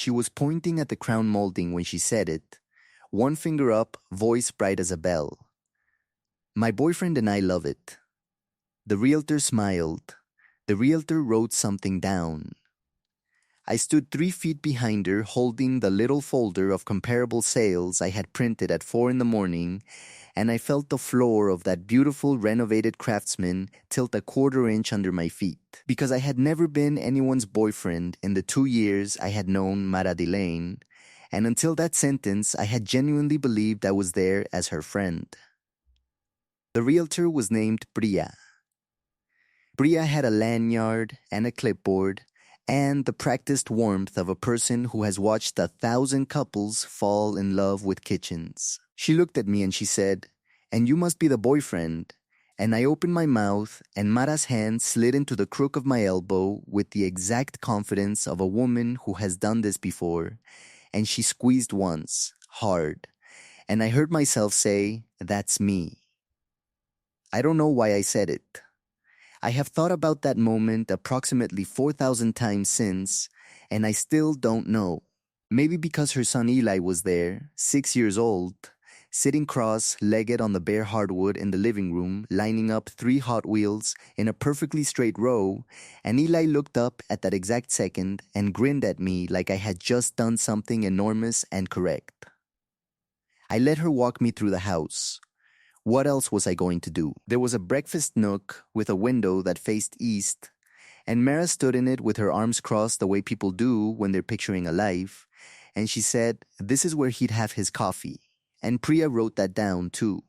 She was pointing at the crown molding when she said it, one finger up, voice bright as a bell. My boyfriend and I love it. The realtor smiled. The realtor wrote something down. I stood 3 feet behind her, holding the little folder of comparable sales I had printed at 4 in the morning, and I felt the floor of that beautiful renovated Craftsman tilt a quarter-inch under my feet. Because I had never been anyone's boyfriend in the 2 years I had known Mara Delane, and until that sentence I had genuinely believed I was there as her friend. The realtor was named Bria. Bria had a lanyard and a clipboard, and the practiced warmth of a person who has watched 1,000 couples fall in love with kitchens. She looked at me and she said, "And you must be the boyfriend." And I opened my mouth, and Mara's hand slid into the crook of my elbow with the exact confidence of a woman who has done this before, and she squeezed once, hard, and I heard myself say, "That's me." I don't know why I said it. I have thought about that moment approximately 4,000 times since, and I still don't know. Maybe because her son Eli was there, 6 years old, sitting cross-legged on the bare hardwood in the living room, lining up 3 Hot Wheels in a perfectly straight row, and Eli looked up at that exact second and grinned at me like I had just done something enormous and correct. I let her walk me through the house. What else was I going to do? There was a breakfast nook with a window that faced east, and Mara stood in it with her arms crossed the way people do when they're picturing a life, and she said this is where he'd have his coffee, and Priya wrote that down too.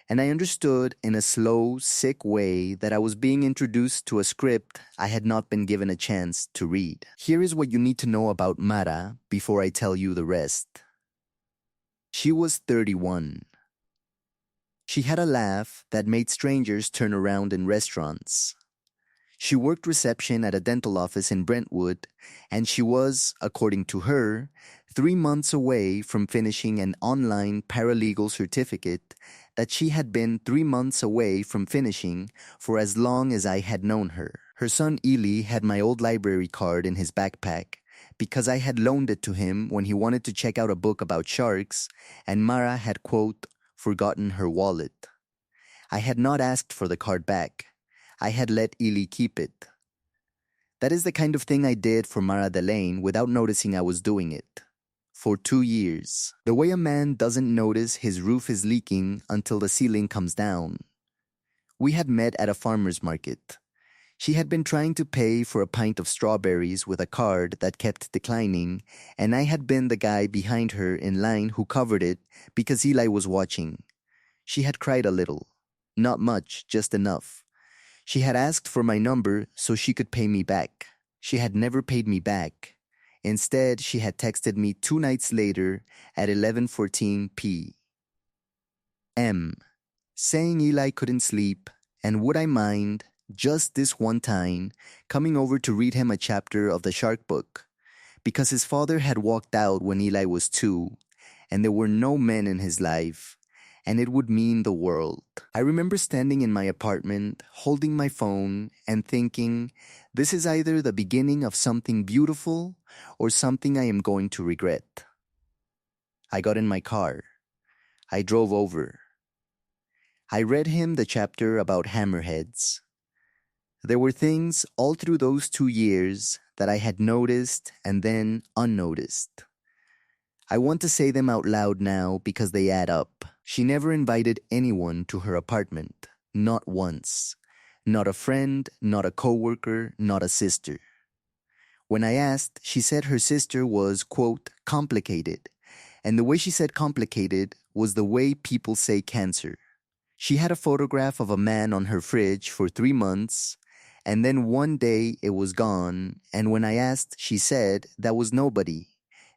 And I understood in a slow, sick way that I was being introduced to a script I had not been given a chance to read. Here is what you need to know about Mara before I tell you the rest. She was 31. She had a laugh that made strangers turn around in restaurants. She worked reception at a dental office in Brentwood, and she was, according to her, 3 months away from finishing an online paralegal certificate that she had been 3 months away from finishing for as long as I had known her. Her son Eli had my old library card in his backpack because I had loaned it to him when he wanted to check out a book about sharks, and Mara had, quote, forgotten her wallet. I had not asked for the card back. I had let Eli keep it. That is the kind of thing I did for Mara Delane without noticing I was doing it. For 2 years. The way a man doesn't notice his roof is leaking until the ceiling comes down. We had met at a farmer's market. She had been trying to pay for a pint of strawberries with a card that kept declining, and I had been the guy behind her in line who covered it because Eli was watching. She had cried a little. Not much, just enough. She had asked for my number so she could pay me back. She had never paid me back. Instead, she had texted me 2 nights later at 11:14 p.m., saying Eli couldn't sleep and would I mind, just this one time, coming over to read him a chapter of the Shark book, because his father had walked out when Eli was 2, and there were no men in his life, and it would mean the world. I remember standing in my apartment, holding my phone, and thinking, this is either the beginning of something beautiful or something I am going to regret. I got in my car. I drove over. I read him the chapter about hammerheads. There were things all through those 2 years that I had noticed and then unnoticed. I want to say them out loud now because they add up. She never invited anyone to her apartment. Not once. Not a friend, not a coworker, not a sister. When I asked, she said her sister was, quote, complicated. And the way she said complicated was the way people say cancer. She had a photograph of a man on her fridge for 3 months, and then one day it was gone, and when I asked, she said that was nobody,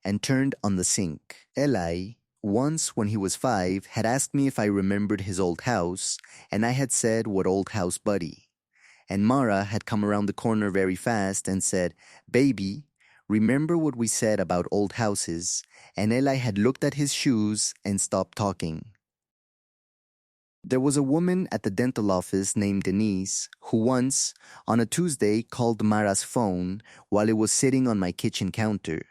and turned on the sink. Eli, once when he was 5, had asked me if I remembered his old house, and I had said, what old house, buddy? And Mara had come around the corner very fast and said, baby, remember what we said about old houses? And Eli had looked at his shoes and stopped talking. There was a woman at the dental office named Denise who once, on a Tuesday, called Mara's phone while it was sitting on my kitchen counter,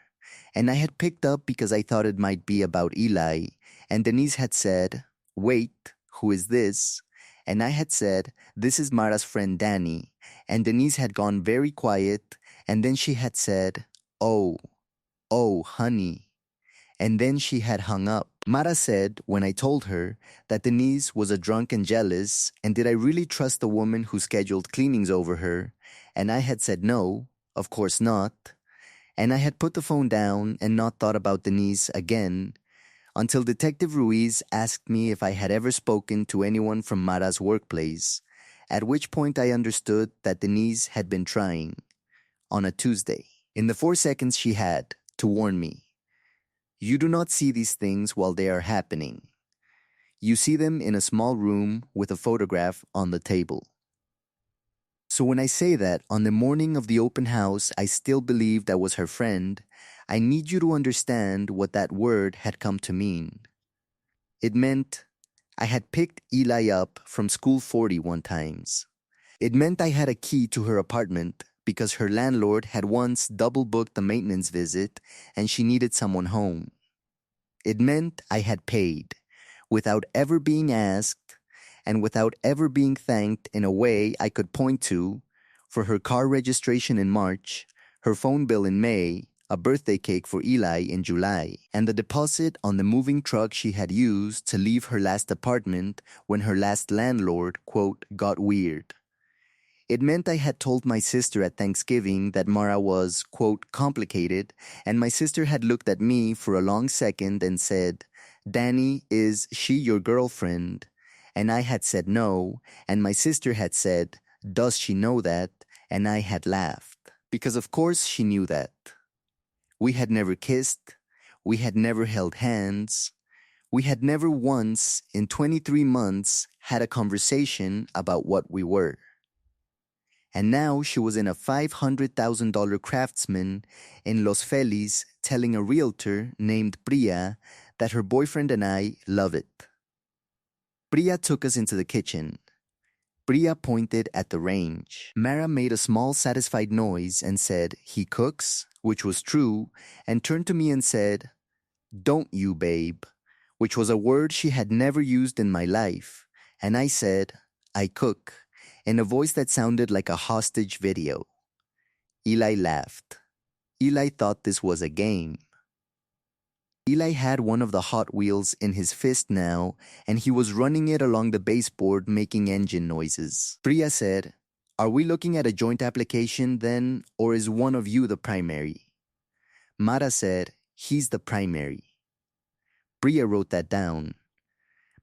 and I had picked up because I thought it might be about Eli, and Denise had said, "Wait, who is this?" And I had said, "This is Mara's friend Danny," and Denise had gone very quiet, and then she had said, "Oh, oh, honey." And then she had hung up. Mara said, when I told her, that Denise was a drunk and jealous, and did I really trust the woman who scheduled cleanings over her? And I had said no, of course not. And I had put the phone down and not thought about Denise again until Detective Ruiz asked me if I had ever spoken to anyone from Mara's workplace, at which point I understood that Denise had been trying on a Tuesday. In the 4 seconds she had to warn me. You do not see these things while they are happening. You see them in a small room with a photograph on the table. So when I say that on the morning of the open house I still believed I was her friend, I need you to understand what that word had come to mean. It meant I had picked Eli up from school 41 times. It meant I had a key to her apartment because her landlord had once double booked a maintenance visit and she needed someone home. It meant I had paid, without ever being asked, and without ever being thanked in a way I could point to, for her car registration in March, her phone bill in May, a birthday cake for Eli in July, and the deposit on the moving truck she had used to leave her last apartment when her last landlord, quote, got weird. It meant I had told my sister at Thanksgiving that Mara was, quote, complicated, and my sister had looked at me for a long second and said, "Danny, is she your girlfriend?" And I had said no, and my sister had said, "Does she know that?" And I had laughed, because of course she knew that. We had never kissed, we had never held hands, we had never once, in 23 months, had a conversation about what we were. And now she was in a $500,000 Craftsman in Los Feliz telling a realtor named Priya that her boyfriend and I love it. Priya took us into the kitchen. Priya pointed at the range. Mara made a small satisfied noise and said, "He cooks," which was true, and turned to me and said, "Don't you, babe," which was a word she had never used in my life. And I said, "I cook," in a voice that sounded like a hostage video. Eli laughed. Eli thought this was a game. Eli had one of the Hot Wheels in his fist now, and he was running it along the baseboard making engine noises. Priya said, "Are we looking at a joint application then, or is one of you the primary?" Mara said, "He's the primary." Priya wrote that down.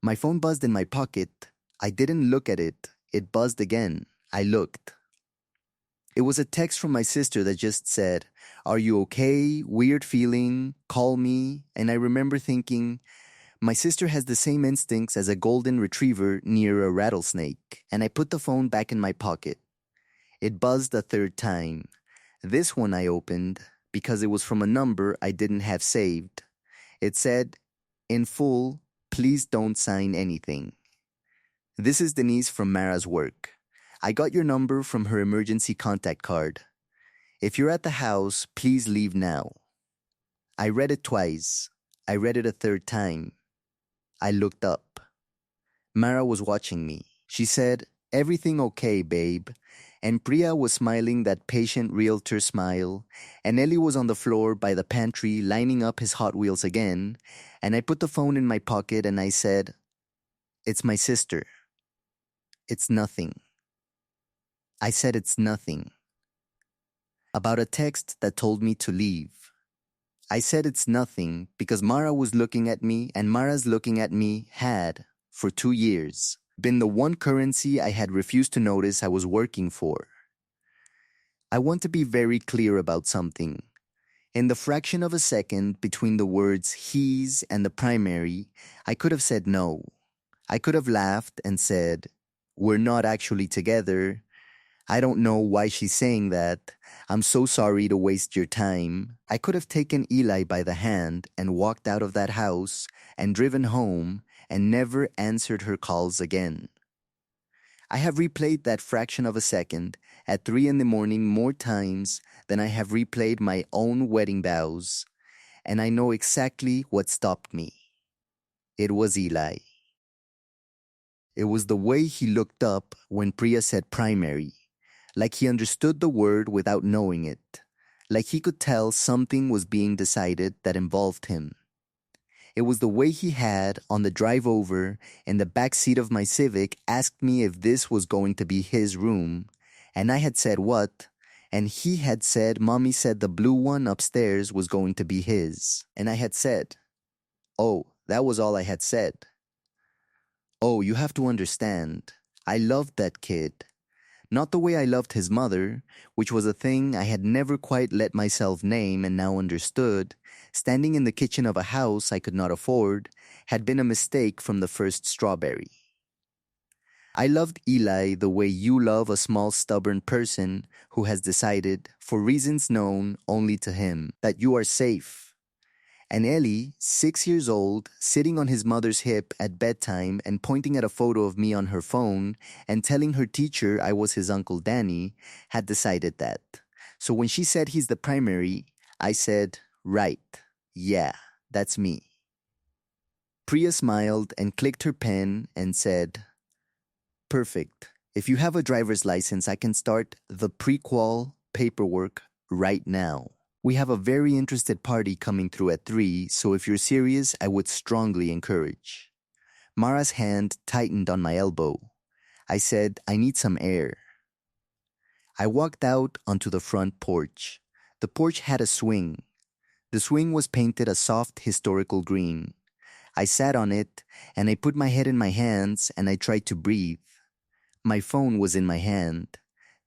My phone buzzed in my pocket. I didn't look at it. It buzzed again. I looked. It was a text from my sister that just said, "Are you okay? Weird feeling. Call me." And I remember thinking, my sister has the same instincts as a golden retriever near a rattlesnake. And I put the phone back in my pocket. It buzzed a third time. This one I opened because it was from a number I didn't have saved. It said, "In full, please don't sign anything. This is Denise from Mara's work. I got your number from her emergency contact card. If you're at the house, please leave now." I read it twice. I read it a third time. I looked up. Mara was watching me. She said, "Everything okay, babe?" And Priya was smiling that patient realtor smile, and Ellie was on the floor by the pantry lining up his Hot Wheels again, and I put the phone in my pocket and I said, "It's my sister. It's nothing." I said it's nothing. About a text that told me to leave. I said it's nothing because Mara was looking at me, and Mara's looking at me had, for 2 years, been the one currency I had refused to notice I was working for. I want to be very clear about something. In the fraction of a second between the words "he's" and the primary, I could have said no. I could have laughed and said, "We're not actually together. I don't know why she's saying that. I'm so sorry to waste your time." I could have taken Eli by the hand and walked out of that house and driven home and never answered her calls again. I have replayed that fraction of a second at 3 in the morning more times than I have replayed my own wedding vows, and I know exactly what stopped me. It was Eli. It was the way he looked up when Priya said primary, like he understood the word without knowing it, like he could tell something was being decided that involved him. It was the way he had, on the drive over, in the back seat of my Civic, asked me if this was going to be his room, and I had said what, and he had said Mommy said the blue one upstairs was going to be his, and I had said, oh, that was all I had said. Oh, you have to understand, I loved that kid. Not the way I loved his mother, which was a thing I had never quite let myself name and now understood, standing in the kitchen of a house I could not afford, had been a mistake from the first strawberry. I loved Eli the way you love a small stubborn person who has decided, for reasons known only to him, that you are safe. And Ellie, 6 years old, sitting on his mother's hip at bedtime and pointing at a photo of me on her phone and telling her teacher I was his Uncle Danny, had decided that. So when she said he's the primary, I said, right, yeah, that's me. Priya smiled and clicked her pen and said, perfect. If you have a driver's license, I can start the pre-qual paperwork right now. We have a very interested party coming through at 3, so if you're serious, I would strongly encourage. Mara's hand tightened on my elbow. I said, I need some air. I walked out onto the front porch. The porch had a swing. The swing was painted a soft historical green. I sat on it, and I put my head in my hands, and I tried to breathe. My phone was in my hand.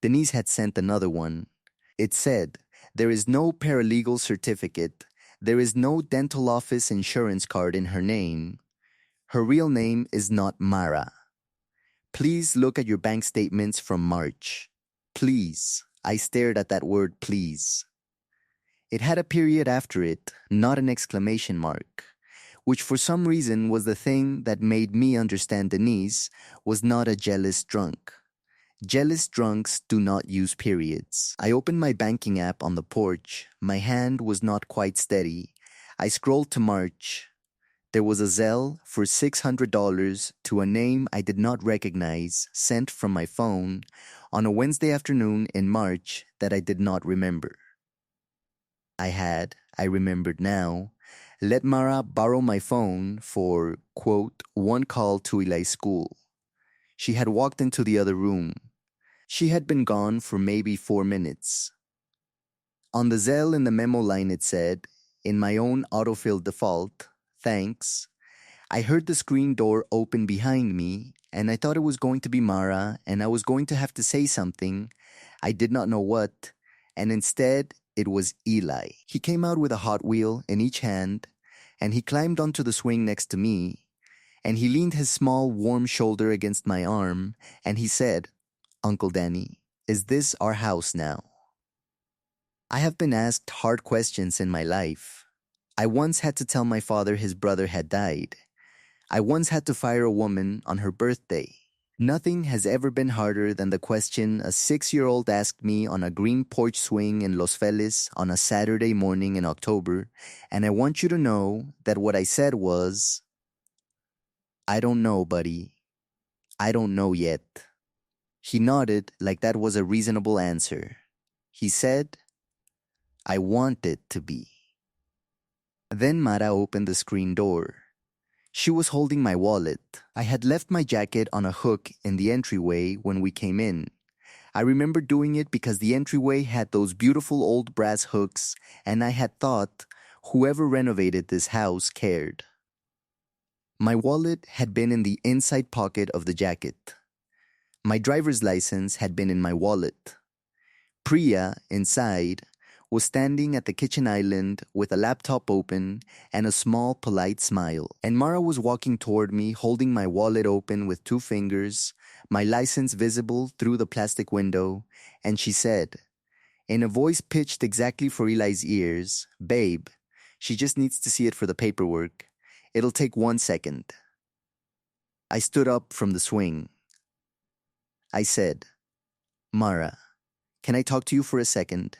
Denise had sent another one. It said, there is no paralegal certificate. There is no dental office insurance card in her name. Her real name is not Mara. Please look at your bank statements from March. Please. I stared at that word, please. It had a period after it, not an exclamation mark, which for some reason was the thing that made me understand Denise was not a jealous drunk. Jealous drunks do not use periods. I opened my banking app on the porch. My hand was not quite steady. I scrolled to March. There was a Zelle for $600 to a name I did not recognize sent from my phone on a Wednesday afternoon in March that I did not remember. I remembered now, let Mara borrow my phone for, quote, one call to Eli's school. She had walked into the other room. She had been gone for maybe 4 minutes. On the Zelle in the memo line it said, in my own autofill default, thanks. I heard the screen door open behind me, and I thought it was going to be Mara, and I was going to have to say something. I did not know what, and instead it was Eli. He came out with a Hot Wheel in each hand, and he climbed onto the swing next to me, and he leaned his small, warm shoulder against my arm, and he said, Uncle Danny, is this our house now? I have been asked hard questions in my life. I once had to tell my father his brother had died. I once had to fire a woman on her birthday. Nothing has ever been harder than the question a 6-year-old asked me on a green porch swing in Los Feliz on a Saturday morning in October, and I want you to know that what I said was, I don't know, buddy. I don't know yet. He nodded like that was a reasonable answer. He said, I want it to be. Then Mara opened the screen door. She was holding my wallet. I had left my jacket on a hook in the entryway when we came in. I remember doing it because the entryway had those beautiful old brass hooks, and I had thought whoever renovated this house cared. My wallet had been in the inside pocket of the jacket. My driver's license had been in my wallet. Priya, inside, was standing at the kitchen island with a laptop open and a small, polite smile. And Mara was walking toward me, holding my wallet open with 2 fingers, my license visible through the plastic window, and she said, in a voice pitched exactly for Eli's ears, Babe, she just needs to see it for the paperwork. It'll take 1 second. I stood up from the swing. I said, Mara, can I talk to you for a second?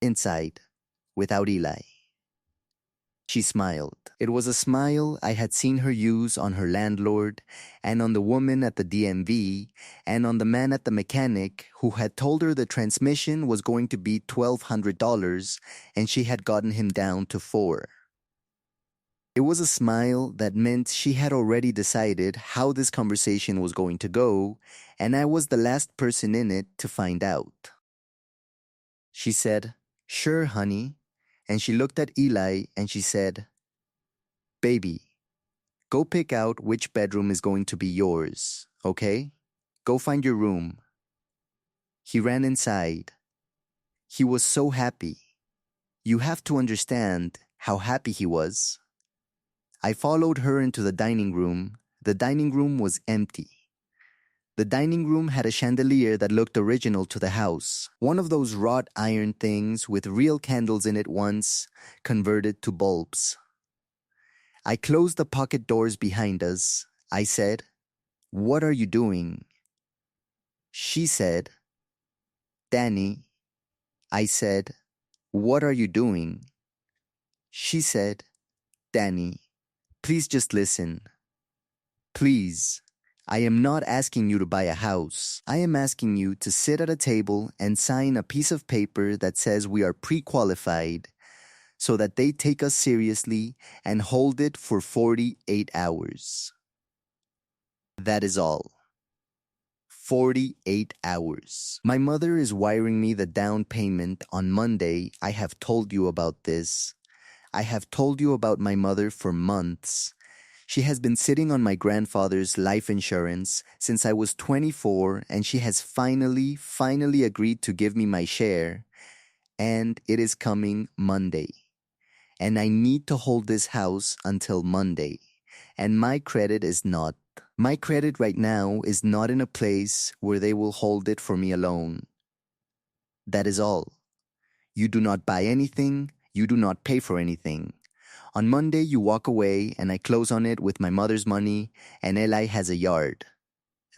Inside, without Eli. She smiled. It was a smile I had seen her use on her landlord, and on the woman at the DMV, and on the man at the mechanic who had told her the transmission was going to be $1,200 and she had gotten him down to $4. It was a smile that meant she had already decided how this conversation was going to go, and I was the last person in it to find out. She said, "Sure, honey," and she looked at Eli and she said, "Baby, go pick out which bedroom is going to be yours, okay? Go find your room." He ran inside. He was so happy. You have to understand how happy he was. I followed her into the dining room. The dining room was empty. The dining room had a chandelier that looked original to the house, one of those wrought iron things with real candles in it once, converted to bulbs. I closed the pocket doors behind us. I said, "What are you doing?" She said, "Danny." I said, "What are you doing?" She said, "Danny, please just listen. Please. I am not asking you to buy a house. I am asking you to sit at a table and sign a piece of paper that says we are pre-qualified so that they take us seriously and hold it for 48 hours. That is all. 48 hours. My mother is wiring me the down payment on Monday. I have told you about this. I have told you about my mother for months. She has been sitting on my grandfather's life insurance since I was 24, and she has finally agreed to give me my share. And it is coming Monday. And I need to hold this house until Monday. And my credit is not. My credit right now is not in a place where they will hold it for me alone. That is all. You do not buy anything. You do not pay for anything. On Monday, you walk away, and I close on it with my mother's money, and Eli has a yard.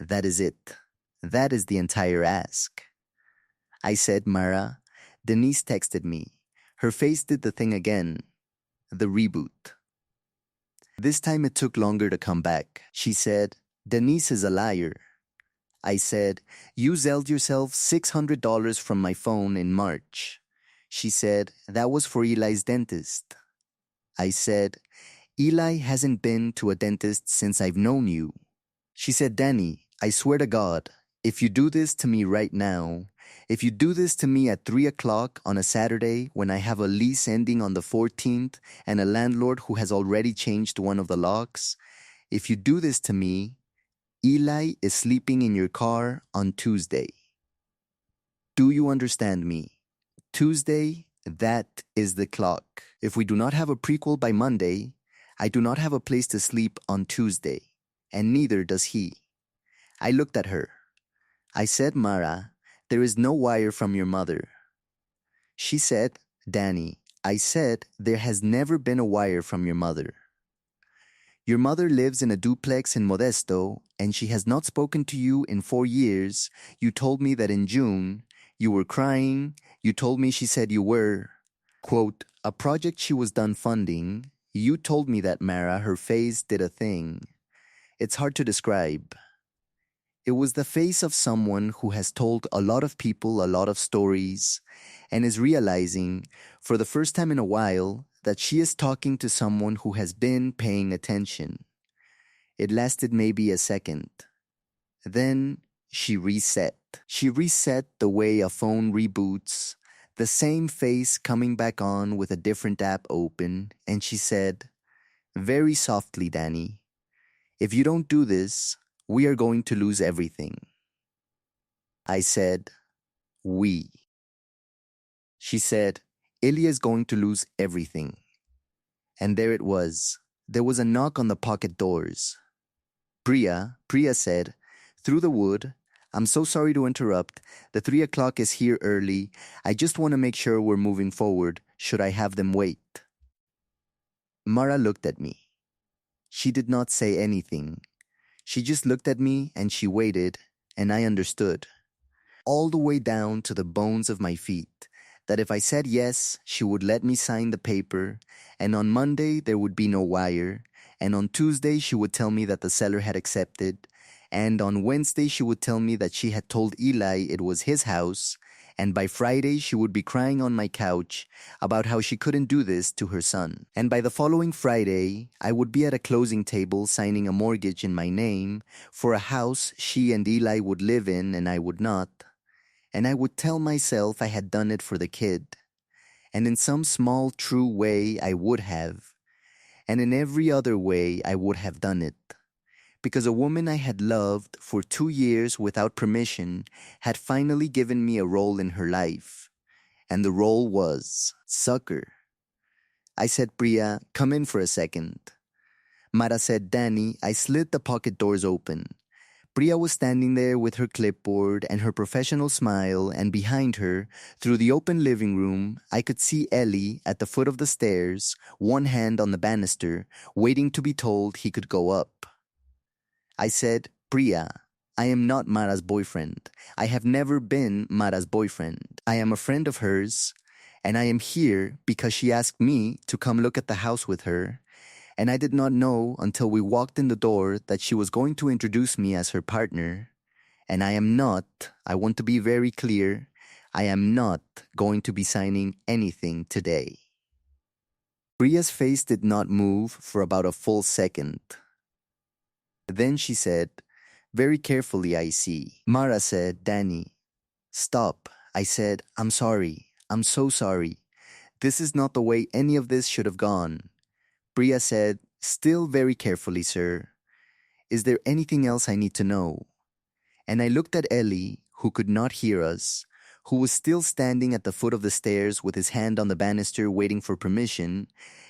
That is it. That is the entire ask. I said, "Mara." Denise texted me. Her face did the thing again. The reboot. This time it took longer to come back. She said, "Denise is a liar." I said, "You zelled yourself $600 from my phone in March." She said, "That was for Eli's dentist." I said, "Eli hasn't been to a dentist since I've known you." She said, "Danny, I swear to God, if you do this to me right now, if you do this to me at 3 o'clock on a Saturday when I have a lease ending on the 14th and a landlord who has already changed one of the locks, if you do this to me, Eli is sleeping in your car on Tuesday." Do you understand me? Tuesday, that is the clock. If we do not have a prequel by Monday, I do not have a place to sleep on Tuesday, and neither does he. I looked at her. I said, "Mara, there is no wire from your mother." She said, "Danny, I said there has never been a wire from your mother. Your mother lives in a duplex in Modesto, and she has not spoken to you in 4 years. You told me that in June. You were crying. You told me she said you were, quote, a project she was done funding. You told me that, Mara, her face did a thing. It's hard to describe. It was the face of someone who has told a lot of people a lot of stories and is realizing, for the first time in a while, that she is talking to someone who has been paying attention. It lasted maybe a second. Then she reset. She reset the way a phone reboots, the same face coming back on with a different app open, and she said, very softly, "Danny, if you don't do this, we are going to lose everything." I said, "We." She said, "Ilya is going to lose everything." And there it was. There was a knock on the pocket doors. Priya said, through the wood, "I'm so sorry to interrupt. The 3 o'clock is here early. I just want to make sure we're moving forward. Should I have them wait?" Mara looked at me. She did not say anything. She just looked at me and she waited, and I understood. All the way down to the bones of my feet, that if I said yes, she would let me sign the paper, and on Monday there would be no wire, and on Tuesday she would tell me that the seller had accepted, and on Wednesday she would tell me that she had told Eli it was his house, and by Friday she would be crying on my couch about how she couldn't do this to her son. And by the following Friday, I would be at a closing table signing a mortgage in my name for a house she and Eli would live in and I would not. And I would tell myself I had done it for the kid. And in some small, true way, I would have. And in every other way, I would have done it. Because a woman I had loved for 2 years without permission had finally given me a role in her life. And the role was sucker. I said, Priya, come in for a second. Mara said, Danny, I slid the pocket doors open. Priya was standing there with her clipboard and her professional smile, and behind her, through the open living room, I could see Ellie at the foot of the stairs, one hand on the banister, waiting to be told he could go up. I said, Priya, I am not Mara's boyfriend. I have never been Mara's boyfriend. I am a friend of hers, and I am here because she asked me to come look at the house with her, and I did not know until we walked in the door that she was going to introduce me as her partner. And I am not, I want to be very clear, I am not going to be signing anything today. Priya's face did not move for about a full second. Then she said, very carefully, I see. Mara said, Danny, stop. I said, I'm sorry. I'm so sorry. This is not the way any of this should have gone. Priya said, still very carefully, sir. Is there anything else I need to know? And I looked at Ellie, who could not hear us, who was still standing at the foot of the stairs with his hand on the banister waiting for permission,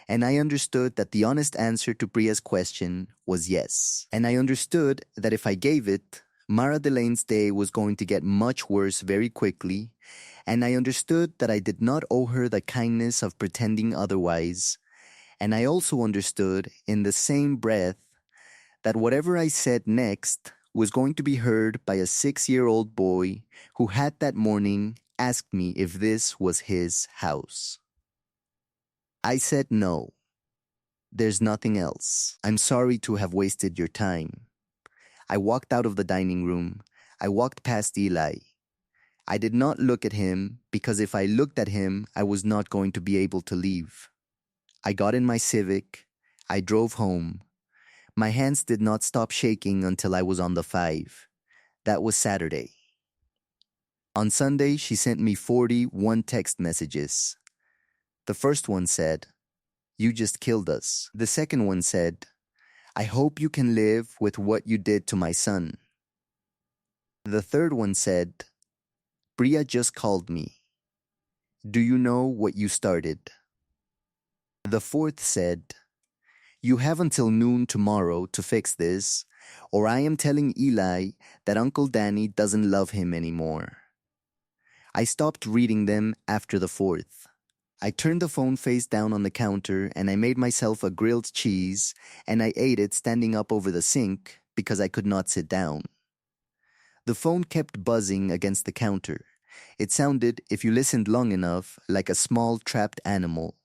and I understood that the honest answer to Priya's question was yes. And I understood that if I gave it, Mara Delane's day was going to get much worse very quickly, and I understood that I did not owe her the kindness of pretending otherwise. And I also understood, in the same breath, that whatever I said next was going to be heard by a 6-year-old boy who had that morning asked me if this was his house. I said no. There's nothing else. I'm sorry to have wasted your time. I walked out of the dining room. I walked past Eli. I did not look at him because if I looked at him, I was not going to be able to leave. I got in my Civic. I drove home. My hands did not stop shaking until I was on the 5. That was Saturday. On Sunday, she sent me 41 text messages. The first one said, you just killed us. The second one said, I hope you can live with what you did to my son. The third one said, Priya just called me. Do you know what you started? The fourth said, you have until noon tomorrow to fix this, or I am telling Eli that Uncle Danny doesn't love him anymore. I stopped reading them after the fourth. I turned the phone face down on the counter and I made myself a grilled cheese and I ate it standing up over the sink because I could not sit down. The phone kept buzzing against the counter. It sounded, if you listened long enough, like a small trapped animal.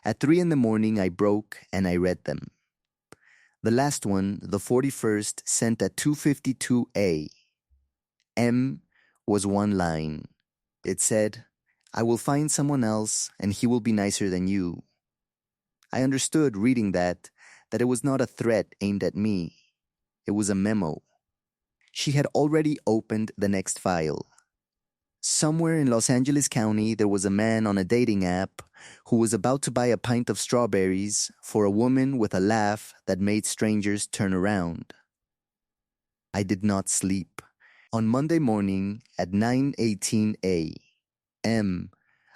At 3 a.m, I broke and I read them. The last one, the 41st, sent at 2:52 a.m. was one line. It said, I will find someone else and he will be nicer than you. I understood reading that it was not a threat aimed at me. It was a memo. She had already opened the next file. Somewhere in Los Angeles County, there was a man on a dating app who was about to buy a pint of strawberries for a woman with a laugh that made strangers turn around. I did not sleep. On Monday morning at 9:18 a.m.,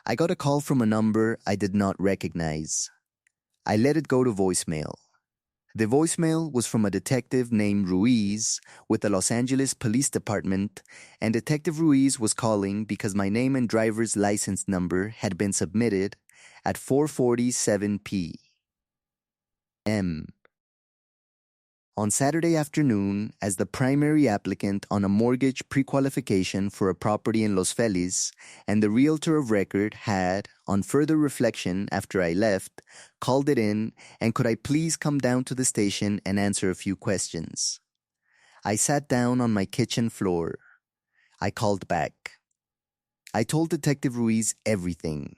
I got a call from a number I did not recognize. I let it go to voicemail. The voicemail was from a detective named Ruiz with the Los Angeles Police Department, and Detective Ruiz was calling because my name and driver's license number had been submitted at 4:47 p.m. On Saturday afternoon, as the primary applicant on a mortgage pre-qualification for a property in Los Feliz, and the realtor of record had, on further reflection after I left, called it in and could I please come down to the station and answer a few questions. I sat down on my kitchen floor. I called back. I told Detective Ruiz everything.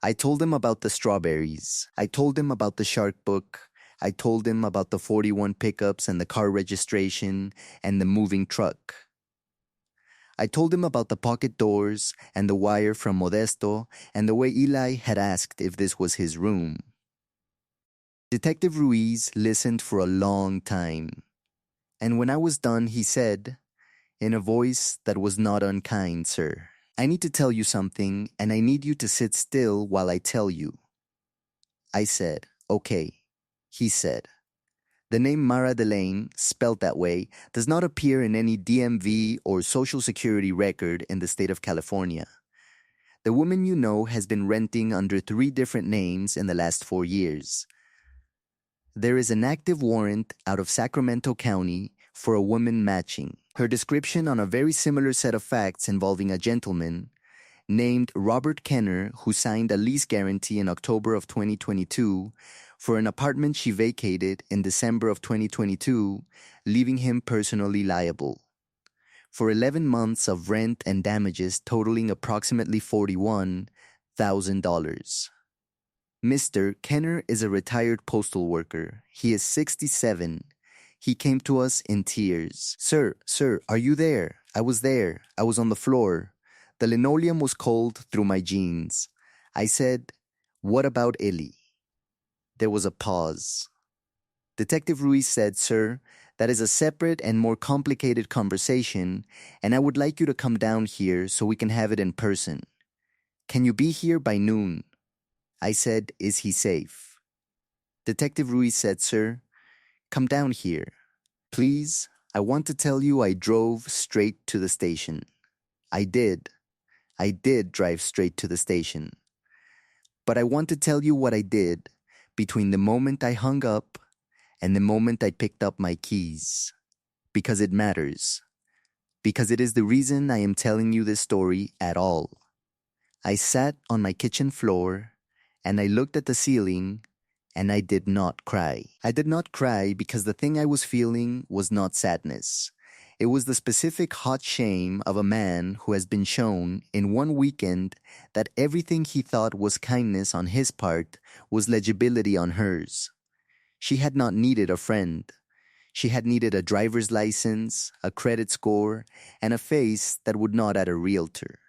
I told him about the strawberries. I told him about the shark book. I told him about the 41 pickups and the car registration and the moving truck. I told him about the pocket doors and the wire from Modesto and the way Eli had asked if this was his room. Detective Ruiz listened for a long time. And when I was done, he said, in a voice that was not unkind, "Sir, I need to tell you something, and I need you to sit still while I tell you." I said, "Okay." He said, "The name Mara Delane, spelled that way, does not appear in any DMV or Social Security record in the state of California. The woman you know has been renting under 3 different names in the last 4 years. There is an active warrant out of Sacramento County for a woman matching her description on a very similar set of facts involving a gentleman named Robert Kenner who signed a lease guarantee in October of 2022 for an apartment she vacated in December of 2022, leaving him personally liable for 11 months of rent and damages totaling approximately $41,000. Mr. Kenner is a retired postal worker. He is 67. He came to us in tears. Sir, are you there? I was there. I was on the floor. The linoleum was cold through my jeans. I said, what about Ellie? There was a pause. Detective Ruiz said, Sir, that is a separate and more complicated conversation, and I would like you to come down here so we can have it in person. Can you be here by noon? I said, is he safe? Detective Ruiz said, Sir, come down here. Please, I want to tell you I drove straight to the station. I did drive straight to the station. But I want to tell you what I did between the moment I hung up and the moment I picked up my keys. Because it matters. Because it is the reason I am telling you this story at all. I sat on my kitchen floor and I looked at the ceiling and I did not cry. I did not cry because the thing I was feeling was not sadness. It was the specific hot shame of a man who has been shown in one weekend that everything he thought was kindness on his part was legibility on hers. She had not needed a friend. She had needed a driver's license, a credit score, and a face that would not at a realtor.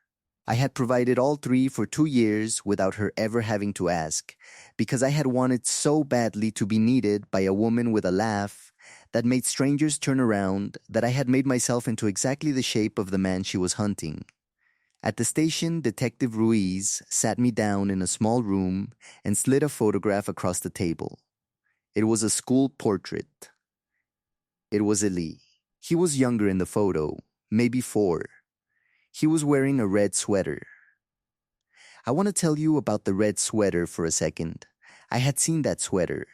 I had provided all 3 for 2 years without her ever having to ask, because I had wanted so badly to be needed by a woman with a laugh that made strangers turn around that I had made myself into exactly the shape of the man she was hunting. At the station, Detective Ruiz sat me down in a small room and slid a photograph across the table. It was a school portrait. It was Eli. He was younger in the photo, maybe 4. He was wearing a red sweater. I want to tell you about the red sweater for a second. I had seen that sweater.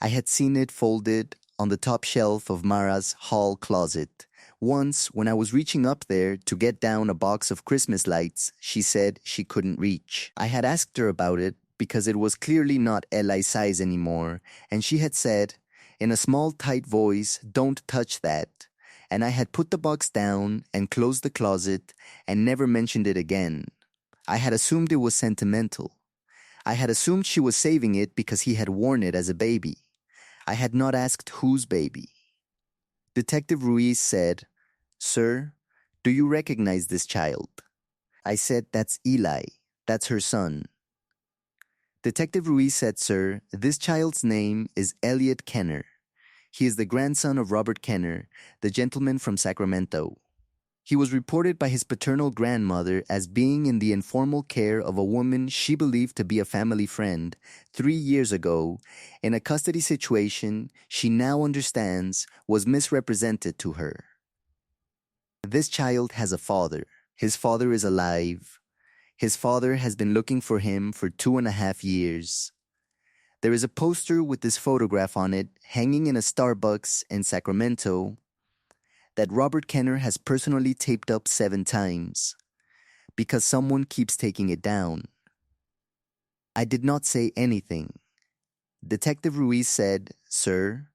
I had seen it folded on the top shelf of Mara's hall closet. Once, when I was reaching up there to get down a box of Christmas lights, she said she couldn't reach. I had asked her about it because it was clearly not Eli's size anymore, and she had said, in a small, tight voice, "Don't touch that." And I had put the box down and closed the closet and never mentioned it again. I had assumed it was sentimental. I had assumed she was saving it because he had worn it as a baby. I had not asked whose baby. Detective Ruiz said, Sir, do you recognize this child? I said, that's Eli. That's her son. Detective Ruiz said, Sir, this child's name is Elliot Kenner. He is the grandson of Robert Kenner, the gentleman from Sacramento. He was reported by his paternal grandmother as being in the informal care of a woman she believed to be a family friend 3 years ago in a custody situation she now understands was misrepresented to her. This child has a father. His father is alive. His father has been looking for him for 2.5 years. There is a poster with this photograph on it hanging in a Starbucks in Sacramento that Robert Kenner has personally taped up 7 times because someone keeps taking it down. I did not say anything. Detective Ruiz said, "Sir,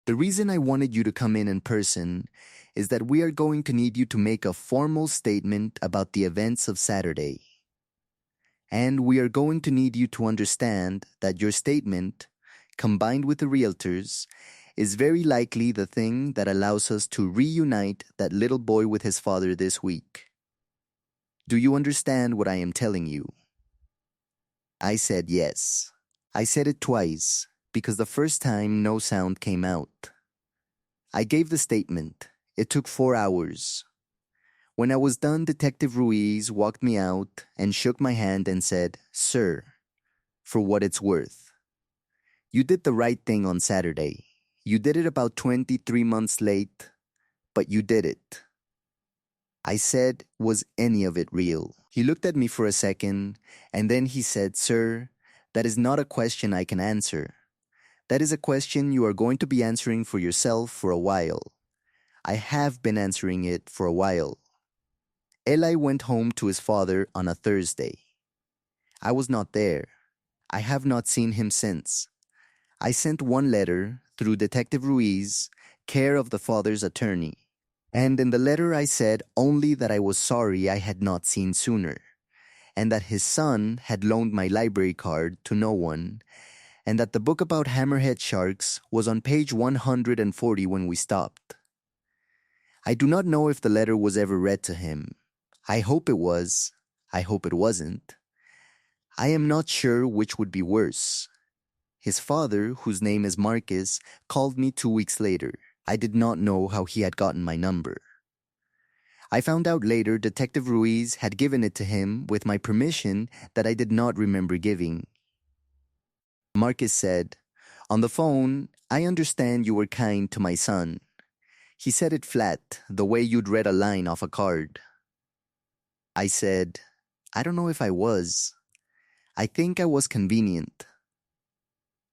the reason I wanted you to come in person is that we are going to need you to make a formal statement about the events of Saturday. And we are going to need you to understand that your statement, combined with the realtor's, is very likely the thing that allows us to reunite that little boy with his father this week. Do you understand what I am telling you?" I said yes. I said it twice, because the first time no sound came out. I gave the statement. It took 4 hours. When I was done, Detective Ruiz walked me out and shook my hand and said, "Sir, for what it's worth, you did the right thing on Saturday. You did it about 23 months late, but you did it." I said, "Was any of it real?" He looked at me for a second, and then he said, "Sir, that is not a question I can answer. That is a question you are going to be answering for yourself for a while. I have been answering it for a while." Eli went home to his father on a Thursday. I was not there. I have not seen him since. I sent one letter through Detective Ruiz, care of the father's attorney. And in the letter I said only that I was sorry I had not seen sooner, and that his son had loaned my library card to no one, and that the book about hammerhead sharks was on page 140 when we stopped. I do not know if the letter was ever read to him. I hope it was. I hope it wasn't. I am not sure which would be worse. His father, whose name is Marcus, called me 2 weeks later. I did not know how he had gotten my number. I found out later Detective Ruiz had given it to him with my permission that I did not remember giving. Marcus said, "On the phone, I understand you were kind to my son." He said it flat, the way you'd read a line off a card. I said, "I don't know if I was. I think I was convenient."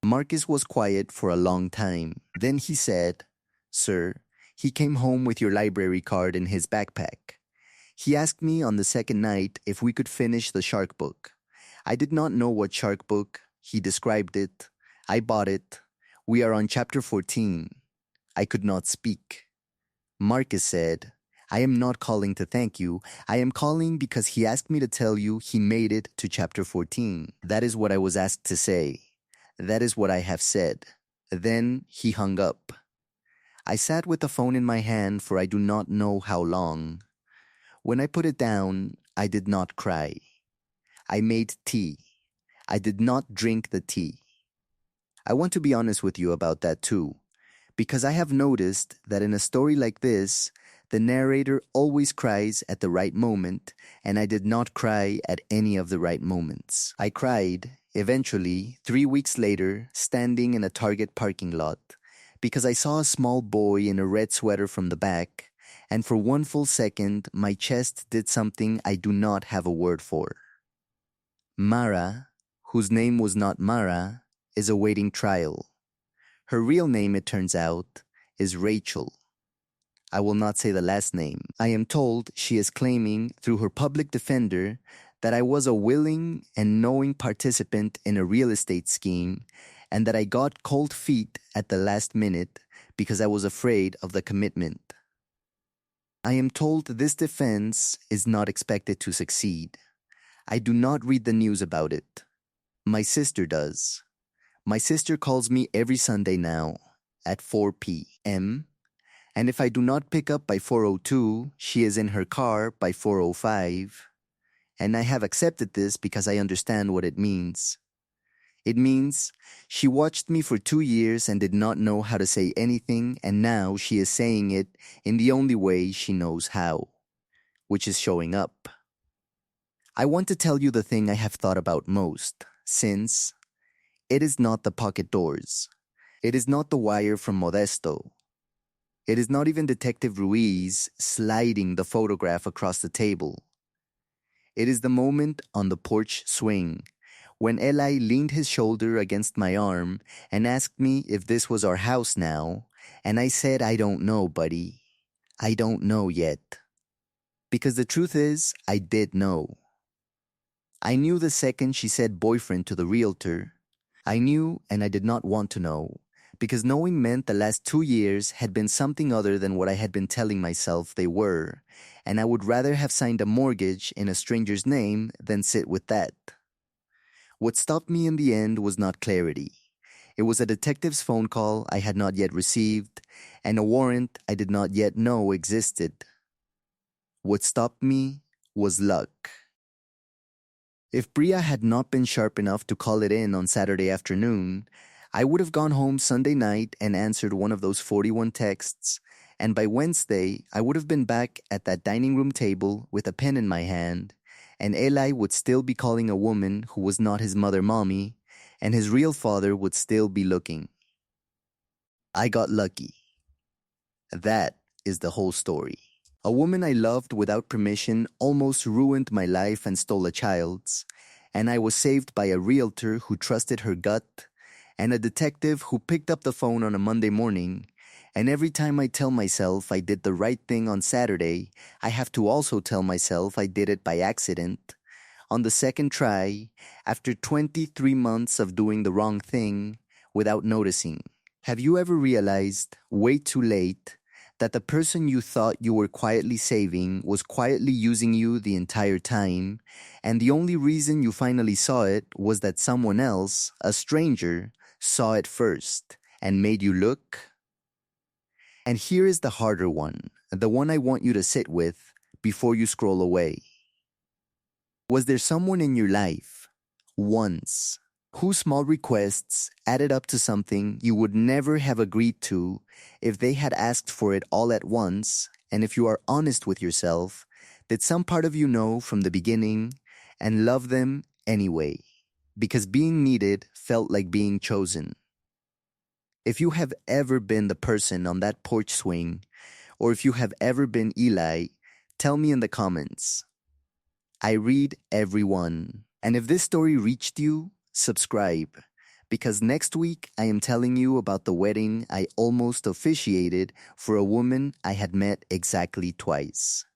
Marcus was quiet for a long time. Then he said, "Sir, he came home with your library card in his backpack. He asked me on the second night if we could finish the shark book. I did not know what shark book. He described it. I bought it. We are on chapter 14. I could not speak. Marcus said, "I am not calling to thank you. I am calling because he asked me to tell you he made it to chapter 14. That is what I was asked to say. That is what I have said." Then he hung up. I sat with the phone in my hand for I do not know how long. When I put it down, I did not cry. I made tea. I did not drink the tea. I want to be honest with you about that too, because I have noticed that in a story like this, the narrator always cries at the right moment, and I did not cry at any of the right moments. I cried, eventually, 3 weeks later, standing in a Target parking lot, because I saw a small boy in a red sweater from the back, and for one full second, my chest did something I do not have a word for. Mara, whose name was not Mara, is awaiting trial. Her real name, it turns out, is Rachel. I will not say the last name. I am told she is claiming through her public defender that I was a willing and knowing participant in a real estate scheme and that I got cold feet at the last minute because I was afraid of the commitment. I am told this defense is not expected to succeed. I do not read the news about it. My sister does. My sister calls me every Sunday now at 4 p.m. And if I do not pick up by 4:02, she is in her car by 4:05. And I have accepted this because I understand what it means. It means she watched me for 2 years and did not know how to say anything, and now she is saying it in the only way she knows how, which is showing up. I want to tell you the thing I have thought about most, since it is not the pocket doors. It is not the wire from Modesto. It is not even Detective Ruiz sliding the photograph across the table. It is the moment on the porch swing when Eli leaned his shoulder against my arm and asked me if this was our house now, and I said, I don't know, buddy. I don't know yet. Because the truth is, I did know. I knew the second she said boyfriend to the realtor. I knew, and I did not want to know, because knowing meant the last 2 years had been something other than what I had been telling myself they were, and I would rather have signed a mortgage in a stranger's name than sit with that. What stopped me in the end was not clarity. It was a detective's phone call I had not yet received, and a warrant I did not yet know existed. What stopped me was luck. If Bria had not been sharp enough to call it in on Saturday afternoon, I would have gone home Sunday night and answered one of those 41 texts, and by Wednesday, I would have been back at that dining room table with a pen in my hand, and Eli would still be calling a woman who was not his mother mommy, and his real father would still be looking. I got lucky. That is the whole story. A woman I loved without permission almost ruined my life and stole a child's, and I was saved by a realtor who trusted her gut, and a detective who picked up the phone on a Monday morning, and every time I tell myself I did the right thing on Saturday, I have to also tell myself I did it by accident. On the second try, after 23 months of doing the wrong thing without noticing. Have you ever realized, way too late, that the person you thought you were quietly saving was quietly using you the entire time, and the only reason you finally saw it was that someone else, a stranger, saw it first and made you look? And here is the harder one, the one I want you to sit with before you scroll away. Was there someone in your life, once, whose small requests added up to something you would never have agreed to if they had asked for it all at once, and if you are honest with yourself, did some part of you know from the beginning and love them anyway, because being needed felt like being chosen? If you have ever been the person on that porch swing, or if you have ever been Eli, tell me in the comments. I read every one. And if this story reached you, subscribe. Because next week I am telling you about the wedding I almost officiated for a woman I had met exactly twice.